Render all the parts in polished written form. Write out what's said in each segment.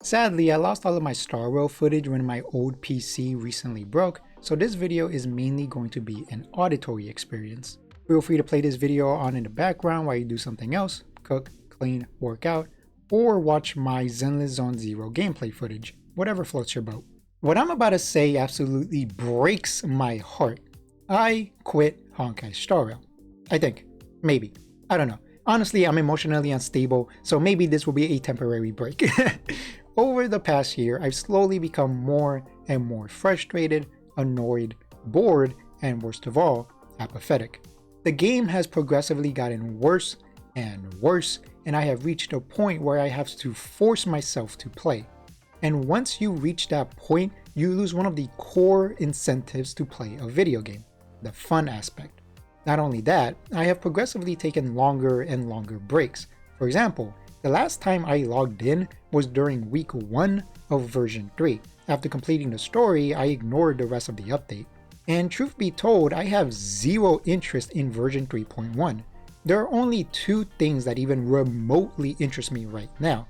Sadly, I lost all of my Star Rail footage when my old PC recently broke, so this video is mainly going to be an auditory experience. Feel free to play this video on in the background while you do something else, cook, clean, work out, or watch my Zenless Zone Zero gameplay footage, whatever floats your boat. What I'm about to say absolutely breaks my heart. I quit Honkai Star Rail. I think. Maybe. I don't know. Honestly, I'm emotionally unstable, so maybe this will be a temporary break. Over the past year, I've slowly become more and more frustrated, annoyed, bored, and worst of all, apathetic. The game has progressively gotten worse and worse, and I have reached a point where I have to force myself to play. And once you reach that point, you lose one of the core incentives to play a video game, the fun aspect. Not only that, I have progressively taken longer and longer breaks. For example, the last time I logged in was during week 1 of version 3. After completing the story, I ignored the rest of the update. And truth be told, I have zero interest in version 3.1. There are only 2 things that even remotely interest me right now.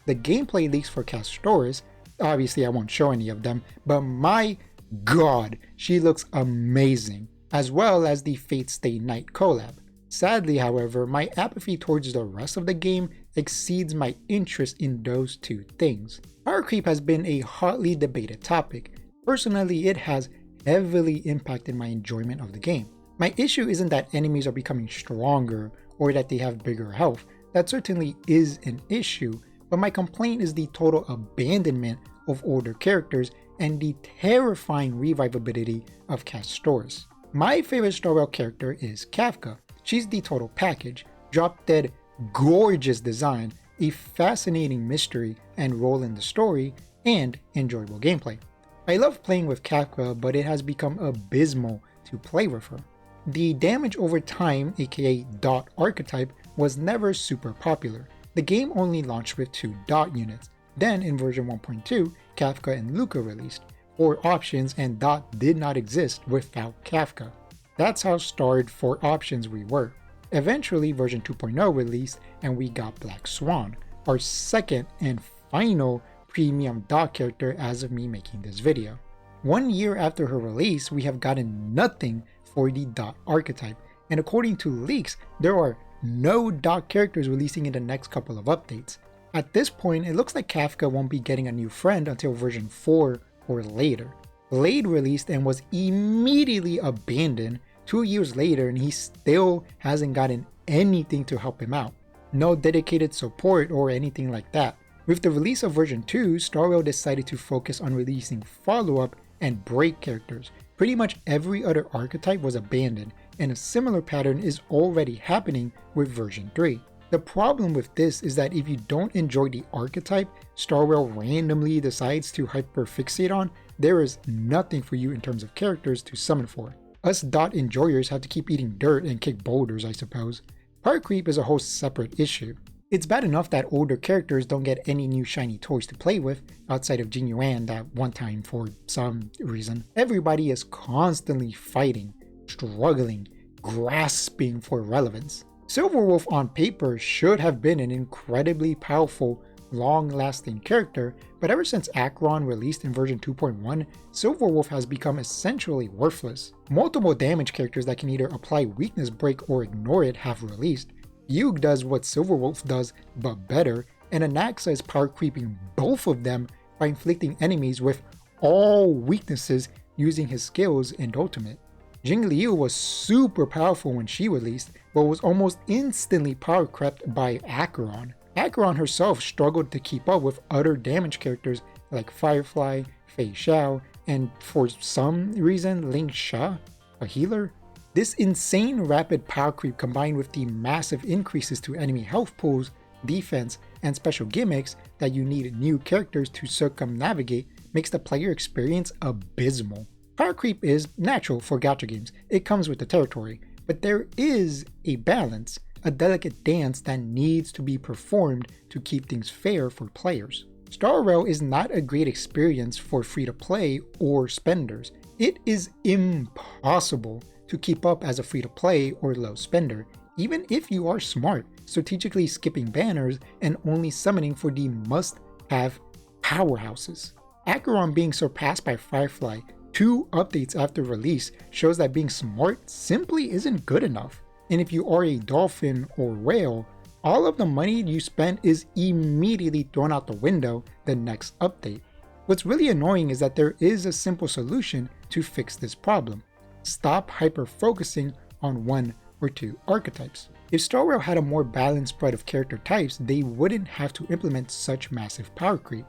The gameplay leaks for Castoris, obviously I won't show any of them, but my god, she looks amazing, as well as the Fate Stay Night collab. Sadly, however, my apathy towards the rest of the game exceeds my interest in those 2 things. Power creep has been a hotly debated topic. Personally, it has heavily impacted my enjoyment of the game. My issue isn't that enemies are becoming stronger or that they have bigger health. That certainly is an issue, but my complaint is the total abandonment of older characters and the terrifying revivability of Castoris. My favorite Star Rail character is Kafka. She's the total package, drop-dead gorgeous design, a fascinating mystery and role in the story, and enjoyable gameplay. I love playing with Kafka, but it has become abysmal to play with her. The damage over time, aka dot archetype, was never super popular. The game only launched with 2 dot units. Then in version 1.2, Kafka and Luca released 4 options, and dot did not exist without Kafka. That's how starved for options we were. Eventually version 2.0 released and we got Black Swan, our second and final premium dot character as of me making this video. 1 year after her release, we have gotten nothing for the dot archetype, and according to leaks, there are no dot characters releasing in the next couple of updates. At this point, it looks like Kafka won't be getting a new friend until version 4 or later. Blade released and was immediately abandoned 2 years later, and he still hasn't gotten anything to help him out. No dedicated support or anything like that. With the release of version 2, Star Rail decided to focus on releasing follow-up and break characters. Pretty much every other archetype was abandoned, and a similar pattern is already happening with version 3. The problem with this is that if you don't enjoy the archetype Star Rail randomly decides to hyperfixate on, there is nothing for you in terms of characters to summon for. Us dot enjoyers have to keep eating dirt and kick boulders, I suppose. Power creep is a whole separate issue. It's bad enough that older characters don't get any new shiny toys to play with, outside of Jin Yuan that one time for some reason. Everybody is constantly fighting, struggling, grasping for relevance. Silverwolf on paper should have been an incredibly powerful, long-lasting character, but ever since Acheron released in version 2.1, Silverwolf has become essentially worthless. Multiple damage characters that can either apply weakness break or ignore it have released. Yug does what Silverwolf does, but better, and Anaxa is power creeping both of them by inflicting enemies with all weaknesses using his skills and ultimate. Jingliu was super powerful when she released, but was almost instantly power crept by Acheron. Acheron herself struggled to keep up with other damage characters like Firefly, Fei Xiao, and for some reason Ling Sha, a healer. This insane rapid power creep combined with the massive increases to enemy health pools, defense, and special gimmicks that you need new characters to circumnavigate makes the player experience abysmal. Power creep is natural for gacha games, it comes with the territory, but there is a balance, a delicate dance that needs to be performed to keep things fair for players. Star Rail is not a great experience for free-to-play or spenders. It is impossible to keep up as a free-to-play or low spender, even if you are smart, strategically skipping banners and only summoning for the must-have powerhouses. Acheron being surpassed by Firefly 2 updates after release shows that being smart simply isn't good enough. And if you are a dolphin or whale, all of the money you spent is immediately thrown out the window the next update. What's really annoying is that there is a simple solution to fix this problem. Stop hyper-focusing on 1 or 2 archetypes. If Star Rail had a more balanced spread of character types, they wouldn't have to implement such massive power creep.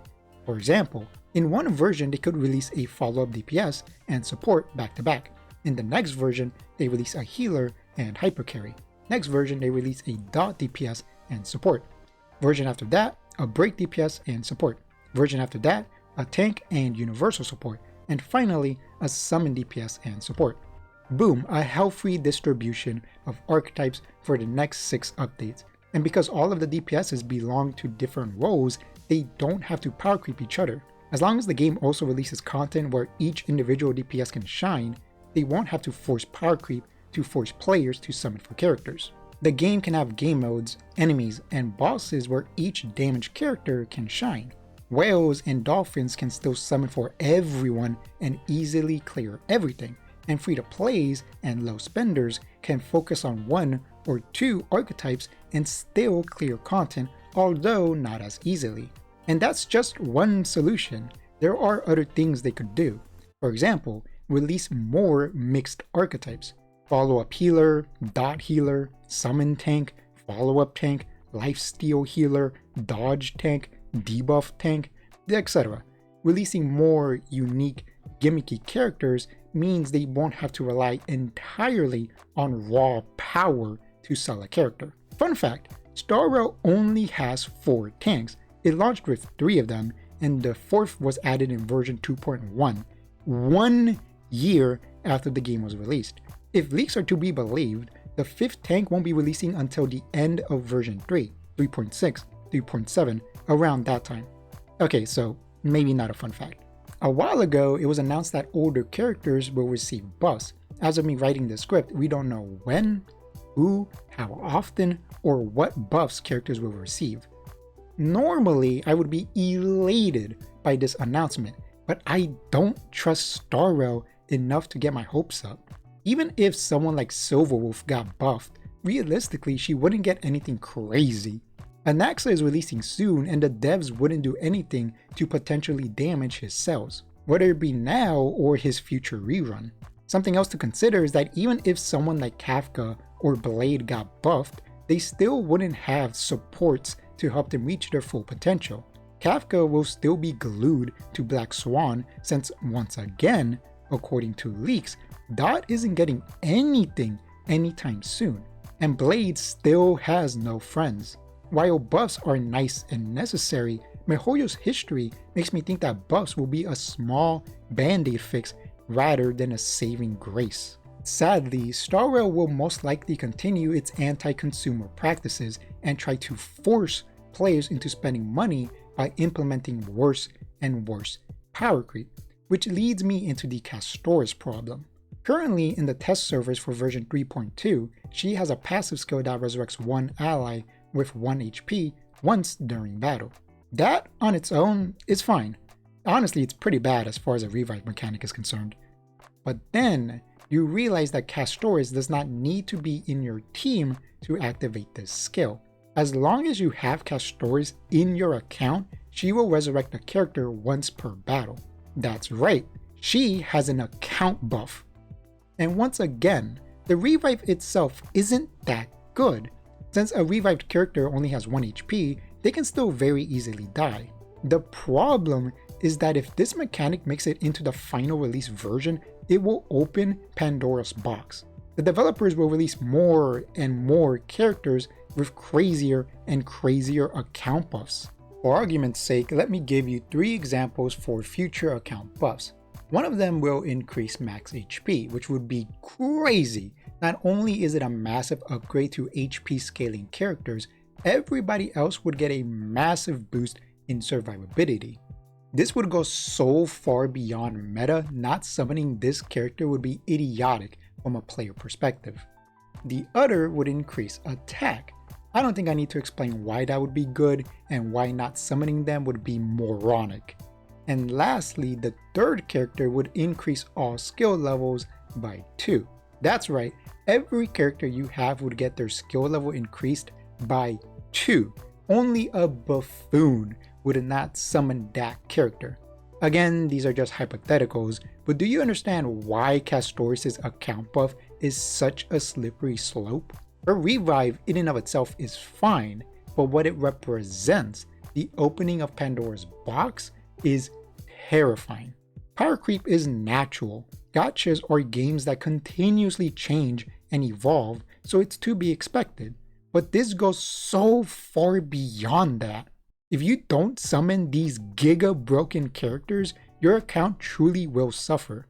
For example, in one version they could release a follow-up DPS and support back to back. In the next version, they release a healer and hyper carry. Next version, they release a dot DPS and support. Version after that, a break DPS and support. Version after that, a tank and universal support. And finally, a summon DPS and support. Boom, a healthy distribution of archetypes for the next 6 updates. And because all of the DPSs belong to different roles, they don't have to power creep each other. As long as the game also releases content where each individual DPS can shine, they won't have to force power creep to force players to summon for characters. The game can have game modes, enemies, and bosses where each damaged character can shine. Whales and dolphins can still summon for everyone and easily clear everything, and free-to-plays and low spenders can focus on 1 or 2 archetypes and still clear content, although not as easily. And that's just one solution. There are other things they could do. For example, release more mixed archetypes. Follow-up healer, dot healer, summon tank, follow-up tank, lifesteal healer, dodge tank, debuff tank, etc. Releasing more unique, gimmicky characters means they won't have to rely entirely on raw power to sell a character. Fun fact, Star Rail only has 4 tanks. It launched with 3 of them, and the 4th was added in version 2.1, 1 year after the game was released. If leaks are to be believed, the 5th tank won't be releasing until the end of version 3, 3.6, 3.7, around that time. Okay, so maybe not a fun fact. A while ago, it was announced that older characters will receive buffs. As of me writing the script, we don't know when, who, how often, or what buffs characters will receive. Normally, I would be elated by this announcement, but I don't trust Star Rail enough to get my hopes up. Even if someone like Silverwolf got buffed, realistically she wouldn't get anything crazy. Anaxa is releasing soon and the devs wouldn't do anything to potentially damage his cells, whether it be now or his future rerun. Something else to consider is that even if someone like Kafka or Blade got buffed, they still wouldn't have supports to help them reach their full potential. Kafka will still be glued to Black Swan since, once again, according to leaks, Dot isn't getting anything anytime soon, and Blade still has no friends. While buffs are nice and necessary, MiHoYo's history makes me think that buffs will be a small band-aid fix rather than a saving grace. Sadly, Star Rail will most likely continue its anti-consumer practices and try to force players into spending money by implementing worse and worse power creep, which leads me into the Castoris problem. Currently in the test servers for version 3.2, she has a passive skill that resurrects one ally with 1 HP once during battle. That on its own is fine. Honestly, it's pretty bad as far as a revive mechanic is concerned. But then you realize that Castoris does not need to be in your team to activate this skill. As long as you have Castoris in your account, she will resurrect a character once per battle. That's right, she has an account buff. And once again, the revive itself isn't that good. Since a revived character only has 1 HP, they can still very easily die. The problem is that if this mechanic makes it into the final release version, it will open Pandora's box. The developers will release more and more characters with crazier and crazier account buffs. For argument's sake, let me give you 3 examples for future account buffs. One of them will increase max HP, which would be crazy. Not only is it a massive upgrade to HP scaling characters, everybody else would get a massive boost in survivability. This would go so far beyond meta, not summoning this character would be idiotic from a player perspective. The other would increase attack. I don't think I need to explain why that would be good and why not summoning them would be moronic. And lastly, the third character would increase all skill levels by 2. That's right, every character you have would get their skill level increased by 2. Only a buffoon would not summon that character. Again, these are just hypotheticals, but do you understand why Castoris' account buff is such a slippery slope? Her revive in and of itself is fine, but what it represents, the opening of Pandora's box, is terrifying. Power creep is natural. Gachas are games that continuously change and evolve, so it's to be expected. But this goes so far beyond that. If you don't summon these giga broken characters, your account truly will suffer.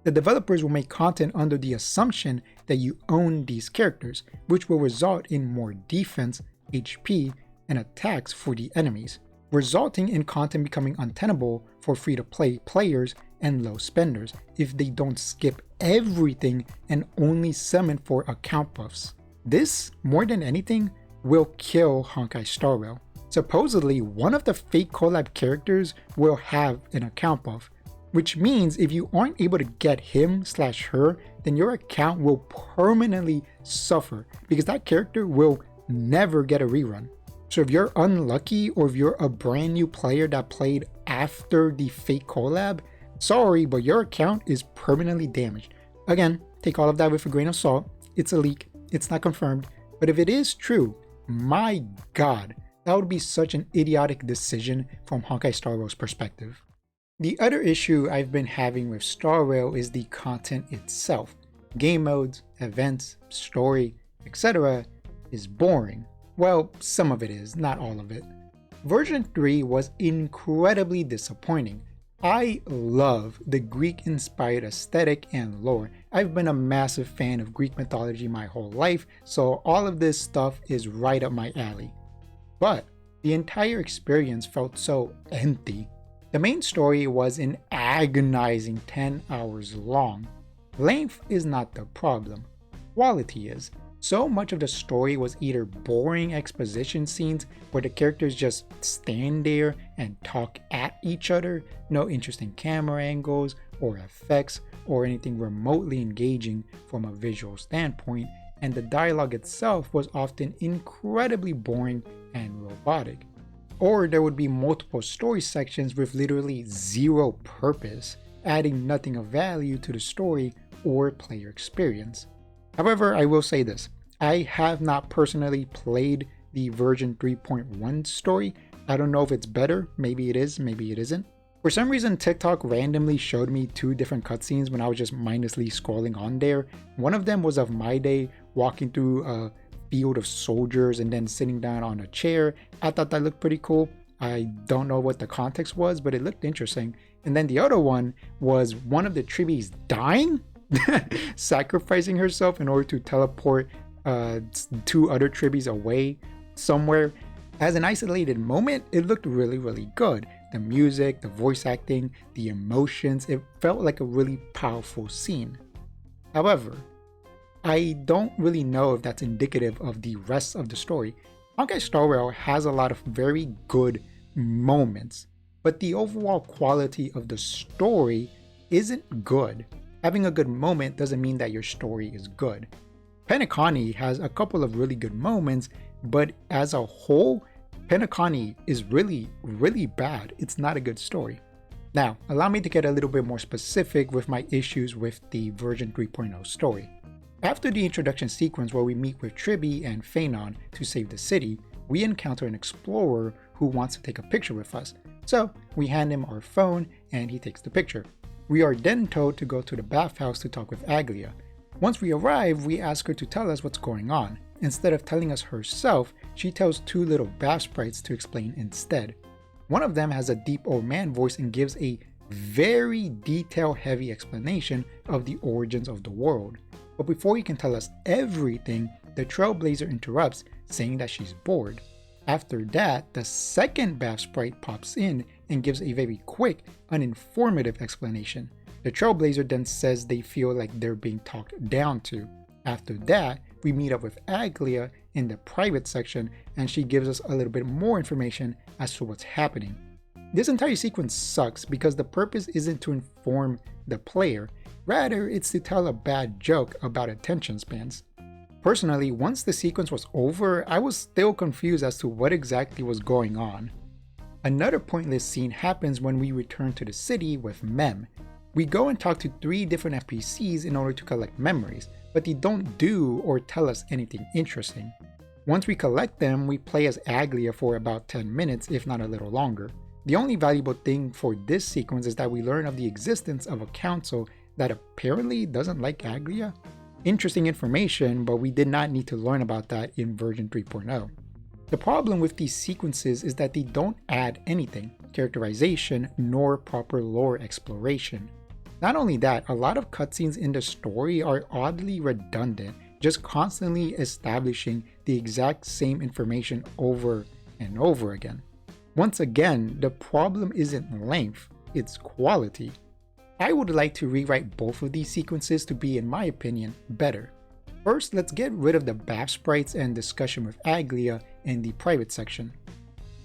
The developers will make content under the assumption that you own these characters, which will result in more defense, HP, and attacks for the enemies, resulting in content becoming untenable for free-to-play players and low spenders if they don't skip everything and only summon for account buffs. This, more than anything, will kill Honkai Star Rail. Supposedly, one of the fake collab characters will have an account buff, which means if you aren't able to get him/her, then your account will permanently suffer because that character will never get a rerun. So if you're unlucky or if you're a brand new player that played after the fake collab, sorry, but your account is permanently damaged. Again, take all of that with a grain of salt. It's a leak, it's not confirmed, but if it is true, my god, that would be such an idiotic decision from Honkai Star Rail's perspective. The other issue I've been having with Star Rail is the content itself. Game modes, events, story, etc. is boring. Well, some of it is, not all of it. Version 3 was incredibly disappointing. I love the Greek-inspired aesthetic and lore. I've been a massive fan of Greek mythology my whole life, so all of this stuff is right up my alley. But the entire experience felt so empty. The main story was an agonizing 10 hours long. Length is not the problem, quality is. So much of the story was either boring exposition scenes where the characters just stand there and talk at each other, no interesting camera angles or effects or anything remotely engaging from a visual standpoint, and the dialogue itself was often incredibly boring and robotic. Or there would be multiple story sections with literally zero purpose, adding nothing of value to the story or player experience. However, I will say this, I have not personally played the version 3.1 story. I don't know if it's better, maybe it is, maybe it isn't. For some reason, TikTok randomly showed me 2 different cutscenes when I was just mindlessly scrolling on there. One of them was of my day walking through a field of soldiers and then sitting down on a chair. I thought that looked pretty cool. I don't know what the context was, but it looked interesting. And then the other one was one of the tribbies dying, sacrificing herself in order to teleport 2 other tribbies away somewhere. As an isolated moment, it looked really good. The music, the voice acting, the emotions, it felt like a really powerful scene. However, I don't really know if that's indicative of the rest of the story. Honkai Star Rail has a lot of very good moments, but the overall quality of the story isn't good. Having a good moment doesn't mean that your story is good. Penacony has a couple of really good moments, but as a whole, Penacony is really bad. It's not a good story. Now, allow me to get a little bit more specific with my issues with the version 3.0 story. After the introduction sequence where we meet with Tribi and Phanon to save the city, we encounter an explorer who wants to take a picture with us. So we hand him our phone and he takes the picture. We are then told to go to the bathhouse to talk with Aglia. Once we arrive, we ask her to tell us what's going on. Instead of telling us herself, she tells 2 little bath sprites to explain instead. One of them has a deep old man voice and gives a very detail-heavy explanation of the origins of the world. But before he can tell us everything, the Trailblazer interrupts, saying that she's bored. After that, the second bath sprite pops in and gives a very quick, uninformative explanation. The Trailblazer then says they feel like they're being talked down to. After that, we meet up with Aglia in the private section, and she gives us a little bit more information as to what's happening. This entire sequence sucks because the purpose isn't to inform the player, rather it's to tell a bad joke about attention spans. Personally, once the sequence was over, I was still confused as to what exactly was going on. Another pointless scene happens when we return to the city with Mem. We go and talk to 3 different NPCs in order to collect memories, but they don't do or tell us anything interesting. Once we collect them, we play as Aglia for about 10 minutes, if not a little longer. The only valuable thing for this sequence is that we learn of the existence of a council that apparently doesn't like Aglia. Interesting information, but we did not need to learn about that in version 3.0. The problem with these sequences is that they don't add anything, characterization, nor proper lore exploration. Not only that, a lot of cutscenes in the story are oddly redundant, just constantly establishing the exact same information over and over again. Once again, the problem isn't length, it's quality. I would like to rewrite both of these sequences to be, in my opinion, better. First, let's get rid of the bath sprites and discussion with Aglia in the private section.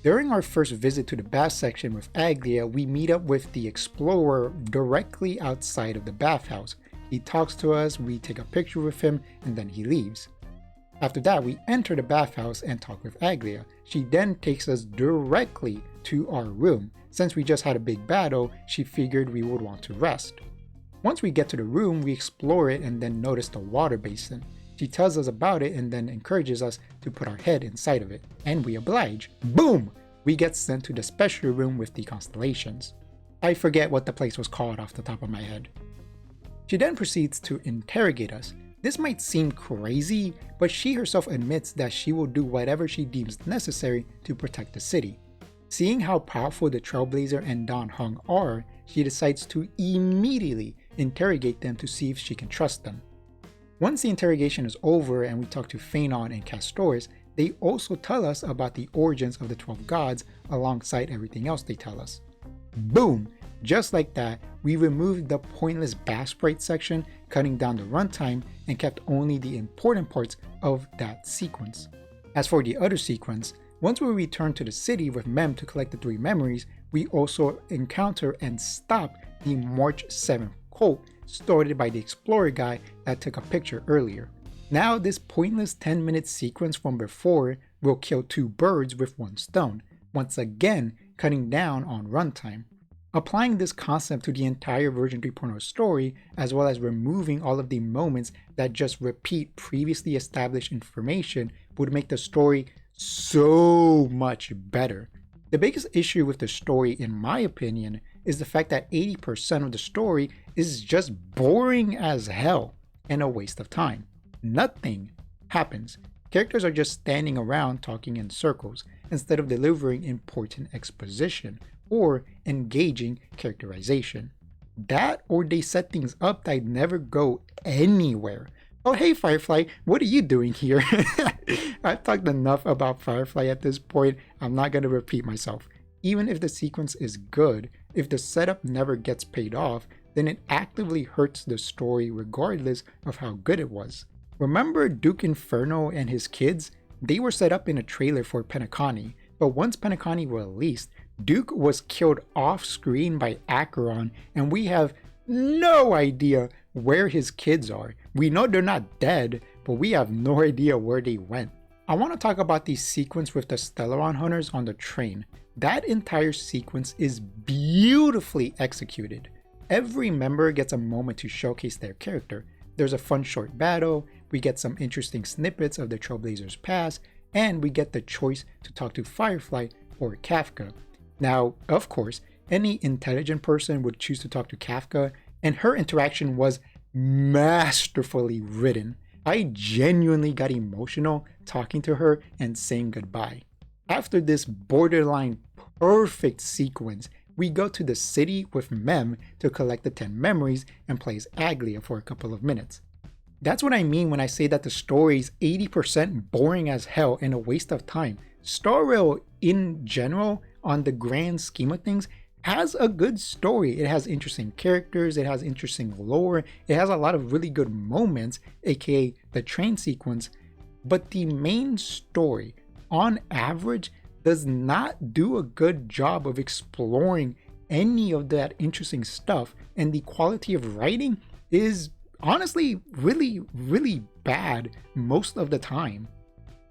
During our first visit to the bath section with Aglia, we meet up with the explorer directly outside of the bathhouse. He talks to us, we take a picture with him, and then he leaves. After that, we enter the bathhouse and talk with Aglia. She then takes us directly to our room. Since we just had a big battle, she figured we would want to rest. Once we get to the room, we explore it and then notice the water basin. She tells us about it and then encourages us to put our head inside of it, and we oblige. Boom! We get sent to the special room with the constellations. I forget what the place was called off the top of my head. She then proceeds to interrogate us. This might seem crazy, but she herself admits that she will do whatever she deems necessary to protect the city. Seeing how powerful the Trailblazer and Dan Heng are, she decides to immediately interrogate them to see if she can trust them. Once the interrogation is over and we talk to Phanon and Castores, they also tell us about the origins of the 12 gods alongside everything else they tell us. Boom! Just like that, we removed the pointless bath sprite section, cutting down the runtime, and kept only the important parts of that sequence. As for the other sequence, once we return to the city with Mem to collect the 3 memories, we also encounter and stop the March 7th cult started by the explorer guy that took a picture earlier. Now this pointless 10-minute sequence from before will kill 2 birds with 1 stone, once again cutting down on runtime. Applying this concept to the entire version 3.0 story, as well as removing all of the moments that just repeat previously established information, would make the story so much better. The biggest issue with the story, in my opinion, is the fact that 80% of the story is just boring as hell and a waste of time. Nothing happens. Characters are just standing around talking in circles instead of delivering important exposition or engaging characterization. That, or they set things up that never go anywhere. Oh hey Firefly, what are you doing here? I've talked enough about Firefly at this point, I'm not going to repeat myself. Even if the sequence is good, if the setup never gets paid off, then it actively hurts the story regardless of how good it was. Remember Duke Inferno and his kids? They were set up in a trailer for Penacony, but once Penacony released, Duke was killed off screen by Acheron, and we have no idea where his kids are. We know they're not dead, but we have no idea where they went. I want to talk about the sequence with the Stellaron hunters on the train. That entire sequence is beautifully executed. Every member gets a moment to showcase their character. There's a fun short battle, we get some interesting snippets of the Trailblazers' past, and we get the choice to talk to Firefly or Kafka. Now, of course, any intelligent person would choose to talk to Kafka, and her interaction was masterfully written. I genuinely got emotional talking to her and saying goodbye. After this borderline perfect sequence, we go to the city with Mem to collect the 10 memories and play as Aglia for a couple of minutes. That's what I mean when I say that the story is 80% boring as hell and a waste of time. Star Rail in general, on the grand scheme of things, has a good story. It has interesting characters, it has interesting lore, it has a lot of really good moments, aka the train sequence, but the main story, on average, does not do a good job of exploring any of that interesting stuff, and the quality of writing is honestly really bad most of the time.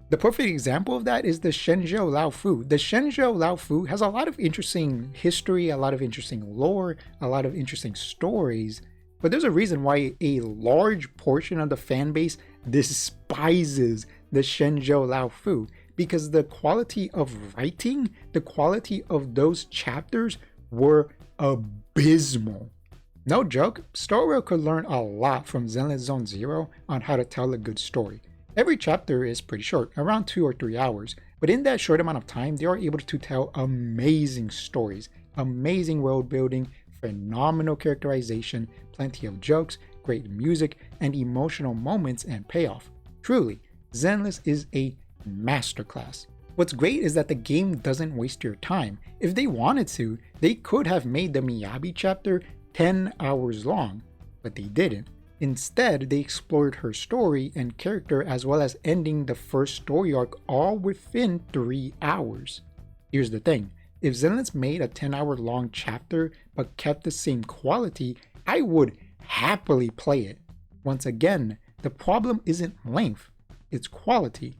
The perfect example of that is the Shenzhou Lao Fu. The Shenzhou Lao Fu has a lot of interesting history, a lot of interesting lore, a lot of interesting stories, but there's a reason why a large portion of the fan base despises the Shenzhou Lao Fu, because the quality of writing, the quality of those chapters were abysmal. No joke, Star Rail could learn a lot from Zenless Zone Zero on how to tell a good story. Every chapter is pretty short, around 2 or 3 hours, but in that short amount of time, they are able to tell amazing stories, amazing world building, phenomenal characterization, plenty of jokes, great music, and emotional moments and payoff. Truly, Zenless is a masterclass. What's great is that the game doesn't waste your time. If they wanted to, they could have made the Miyabi chapter 10 hours long, but they didn't. Instead, they explored her story and character as well as ending the first story arc all within 3 hours. Here's the thing, if Zenless made a 10-hour long chapter but kept the same quality, I would happily play it. Once again, the problem isn't length, it's quality.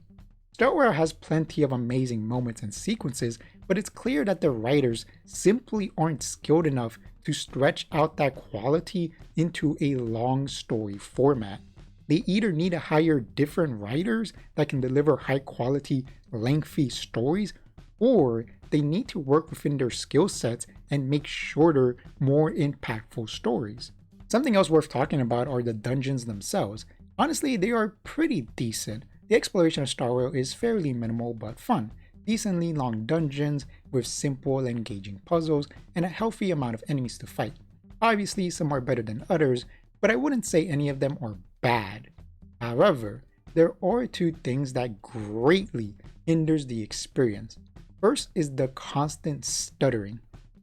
Star Rail has plenty of amazing moments and sequences, but it's clear that the writers simply aren't skilled enough to stretch out that quality into a long story format. They either need to hire different writers that can deliver high quality, lengthy stories, or they need to work within their skill sets and make shorter, more impactful stories. Something else worth talking about are the dungeons themselves. Honestly, they are pretty decent. The exploration of Star Rail is fairly minimal but fun. Decently long dungeons with simple and engaging puzzles and a healthy amount of enemies to fight. Obviously, some are better than others, but I wouldn't say any of them are bad. However, there are 2 things that greatly hinders the experience. First is the constant stuttering.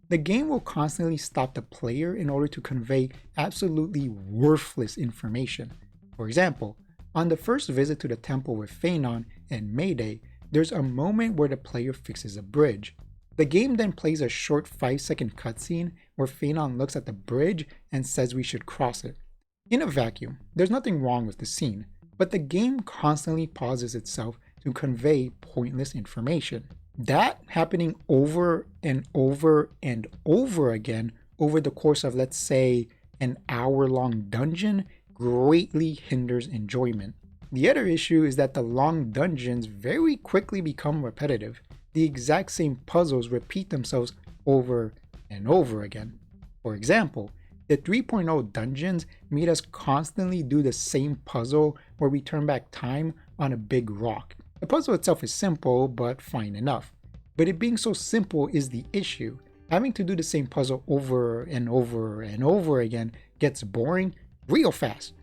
The game will constantly stop the player in order to convey absolutely worthless information. For example, on the first visit to the temple with Phanon and Mayday, there's a moment where the player fixes a bridge. The game then plays a short 5-second cutscene where Phanon looks at the bridge and says we should cross it. In a vacuum, there's nothing wrong with the scene, but the game constantly pauses itself to convey pointless information. That happening over and over and over again over the course of, let's say, an hour-long dungeon greatly hinders enjoyment. The other issue is that the long dungeons very quickly become repetitive. The exact same puzzles repeat themselves over and over again. For example, the 3.0 dungeons made us constantly do the same puzzle where we turn back time on a big rock. The puzzle itself is simple, but fine enough. But it being so simple is the issue. Having to do the same puzzle over and over and over again gets boring real fast.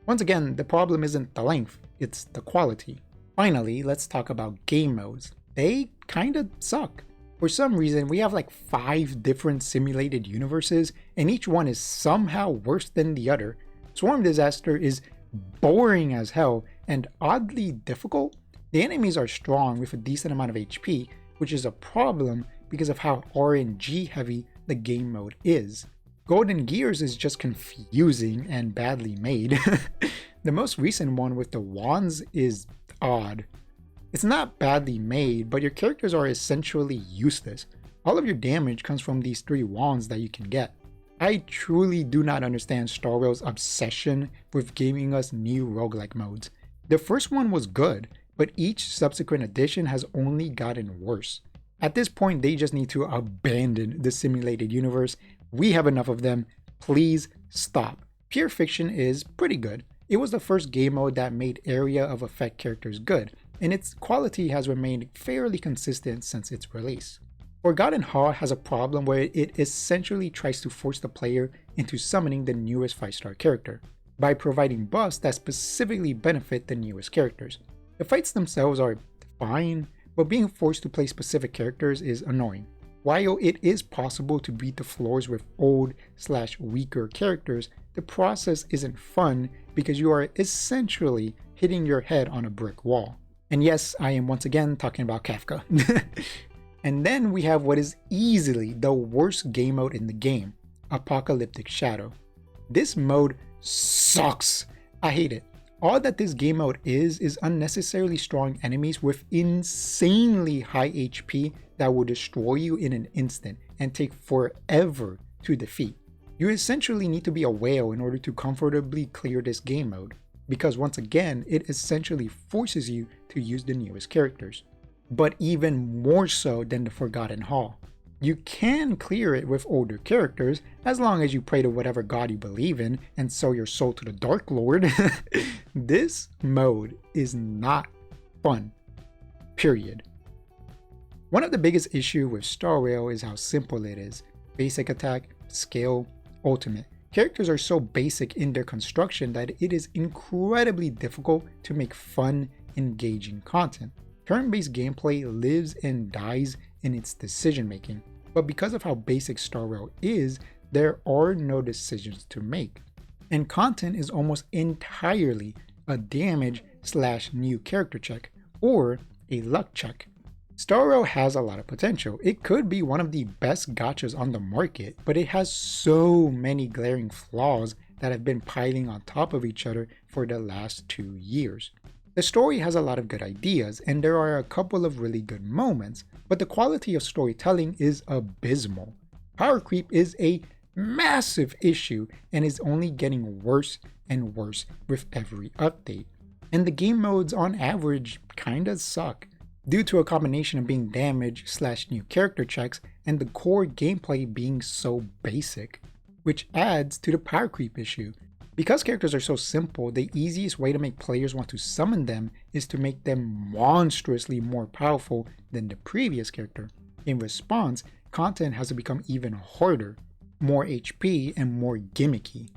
Once again, the problem isn't the length, it's the quality. Finally, let's talk about game modes. They kinda suck. For some reason, we have like 5 different simulated universes, and each one is somehow worse than the other. Swarm Disaster is boring as hell and oddly difficult. The enemies are strong with a decent amount of HP, which is a problem because of how RNG heavy the game mode is. Golden Gears is just confusing and badly made. The most recent one with the wands is odd. It's not badly made, but your characters are essentially useless. All of your damage comes from these 3 wands that you can get. I truly do not understand Star Rail's obsession with giving us new roguelike modes. The first one was good, but each subsequent edition has only gotten worse. At this point, they just need to abandon the simulated universe. We have enough of them. Please stop. Pure Fiction is pretty good. It was the first game mode that made area of effect characters good, and its quality has remained fairly consistent since its release. Forgotten Hall has a problem where it essentially tries to force the player into summoning the newest 5-star character, by providing buffs that specifically benefit the newest characters. The fights themselves are fine, but being forced to play specific characters is annoying. While it is possible to beat the floors with old/weaker characters, the process isn't fun because you are essentially hitting your head on a brick wall. And yes, I am once again talking about Kafka. And then we have what is easily the worst game mode in the game, Apocalyptic Shadow. This mode sucks. I hate it. All that this game mode is unnecessarily strong enemies with insanely high HP that will destroy you in an instant and take forever to defeat. You essentially need to be a whale in order to comfortably clear this game mode, because once again, it essentially forces you to use the newest characters. But even more so than the Forgotten Hall. You can clear it with older characters as long as you pray to whatever god you believe in and sell your soul to the Dark Lord. This mode is not fun. Period. One of the biggest issues with Star Rail is how simple it is. Basic attack, skill, ultimate. Characters are so basic in their construction that it is incredibly difficult to make fun, engaging content. Turn-based gameplay lives and dies in its decision making, but because of how basic Star Rail is, there are no decisions to make. And content is almost entirely a damage/new character check, or a luck check. Star Rail has a lot of potential. It could be one of the best gachas on the market, but it has so many glaring flaws that have been piling on top of each other for the last 2 years. The story has a lot of good ideas, and there are a couple of really good moments, but the quality of storytelling is abysmal. Power creep is a massive issue and is only getting worse and worse with every update. And the game modes on average kinda suck, due to a combination of being damage/new character checks and the core gameplay being so basic, which adds to the power creep issue. Because characters are so simple, the easiest way to make players want to summon them is to make them monstrously more powerful than the previous character. In response, content has to become even harder, more HP and more gimmicky.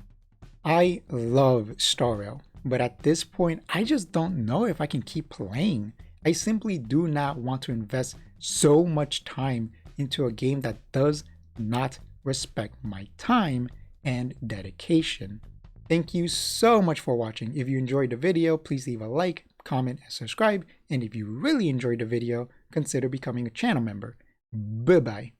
I love Star Rail, but at this point I just don't know if I can keep playing. I simply do not want to invest so much time into a game that does not respect my time and dedication. Thank you so much for watching. If you enjoyed the video, please leave a like, comment, and subscribe. And if you really enjoyed the video, consider becoming a channel member. Bye bye.